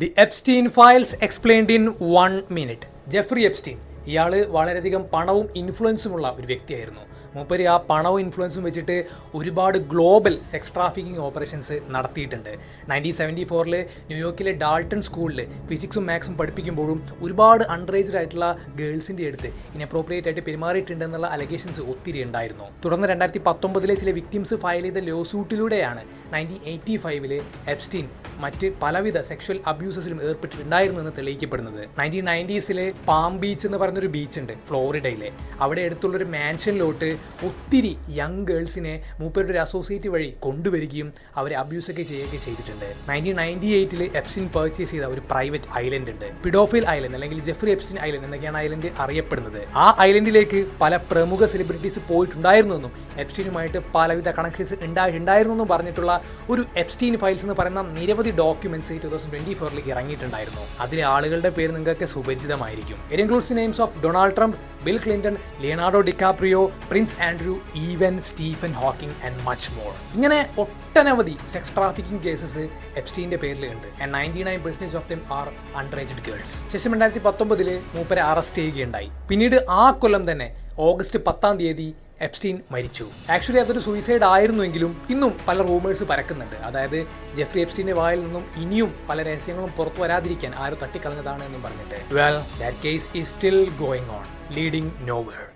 The Epstein files explained in 1 minute. Jeffrey Epstein ഇയാൾ വളരെയധികം പണവും ഇൻഫ്ലുവൻസുമുള്ള ഒരു വ്യക്തിയായിരുന്നു. മൂപ്പര് ആ പണവും ഇൻഫ്ലുവൻസും വെച്ചിട്ട് ഒരുപാട് ഗ്ലോബൽ സെക്സ് ട്രാഫിക്കിംഗ് ഓപ്പറേഷൻസ് നടത്തിയിട്ടുണ്ട്. 1974 ന്യൂയോർക്കിലെ ഡാൾട്ടൺ സ്കൂളിൽ ഫിസിക്സും മാത്സും പഠിപ്പിക്കുമ്പോഴും ഒരുപാട് അണ്ടർ ഏജ്ഡ് ആയിട്ടുള്ള ഗേൾസിൻ്റെ അടുത്ത് ഇൻഅപ്രോപ്രിയേറ്റ് ആയിട്ട് പെരുമാറിയിട്ടുണ്ടെന്നുള്ള അലഗേഷൻസ് ഒത്തിരി ഉണ്ടായിരുന്നു. തുടർന്ന് 2019 ചില വിക്ടിംസ് ഫയൽ ചെയ്ത ലോ സൂട്ടിലൂടെയാണ് 1985 എപ്സ്റ്റീൻ മറ്റ് പലവിധ സെക്ഷൽ അബ്യൂസസിലും ഏർപ്പെട്ടിട്ടുണ്ടായിരുന്നു എന്ന് തെളിയിക്കപ്പെടുന്നത്. 1990s പാം ബീച്ച് എന്ന് പറയുന്നൊരു ബീച്ചുണ്ട് ഫ്ലോറിഡയിലെ. അവിടെ അടുത്തുള്ളൊരു മാൻഷനിലോട്ട് ഒത്തിരി യങ് ഗേൾസിനെ മൂപ്പരുടെ ഒരു അസോസിയേറ്റ് വഴി കൊണ്ടുവരികയും അവരെ അബ്യൂസൊക്കെ ചെയ്യുകയൊക്കെ ചെയ്തിട്ടുണ്ട്. 1998 എപ്സ്റ്റീൻ പർച്ചേസ് ചെയ്ത ഒരു പ്രൈവറ്റ് ഐലൻഡ് ഉണ്ട്, പിഡോഫിൽ ഐലൻഡ് അല്ലെങ്കിൽ ജെഫ്രി എപ്സ്റ്റീൻ ഐലൻഡ് എന്നൊക്കെയാണ് ഐലൻഡ് അറിയപ്പെടുന്നത്. ആ ഐലൻഡിലേക്ക് പല പ്രമുഖ സെലിബ്രിറ്റീസ് പോയിട്ടുണ്ടായിരുന്നു എന്നും എപ്സ്റ്റീനുമായിട്ട് പലവിധ കണക്ഷൻസ് ഉണ്ടായിരുന്നു എന്നും പറഞ്ഞിട്ടുള്ള ഒരു എപ്സ്റ്റീൻ ഫയൽസ് എന്ന് പറയുന്ന നിരവധി ഡോക്യുമെന്റ്സ് 2024 ഇറങ്ങിയിട്ടുണ്ടായിരുന്നു. അതിലെ ആളുകളുടെ പേര് നിങ്ങൾക്ക് സുപരിചിതമായിരിക്കും. It includes the names of Donald Trump, Bill Clinton, Leonardo DiCaprio, Prince Andrew, even Stephen Hawking and much more. ഇങ്ങനെ ഒട്ടനവധി സെക്സ് ട്രാഫിക്കിംഗ് കേസസ് എപ്സ്റ്റീന്റെ പേരിലുണ്ട്. And 99% of them are under aged girls. ശേഷം 2019 മൂപ്പരെ അറസ്റ്റ് ചെയ്യുകയുണ്ടായി. പിന്നീട് ആ കൊല്ലം തന്നെ ഓഗസ്റ്റ് 10 എപ്സ്റ്റീൻ മരിച്ചു. ആക്ച്വലി അതൊരു സൂയിസൈഡ് ആയിരുന്നുവെങ്കിലും ഇന്നും പല റൂമേഴ്സ് പരക്കുന്നുണ്ട്. അതായത് ജെഫ്രി എപ്സ്റ്റീന്റെ വായിൽ നിന്നും ഇനിയും പല രഹസ്യങ്ങളും പുറത്തു വരാതിരിക്കാൻ ആരും തട്ടിക്കളഞ്ഞതാണ് എന്നും പറഞ്ഞിട്ട്. Well, that case is still going on, leading nowhere.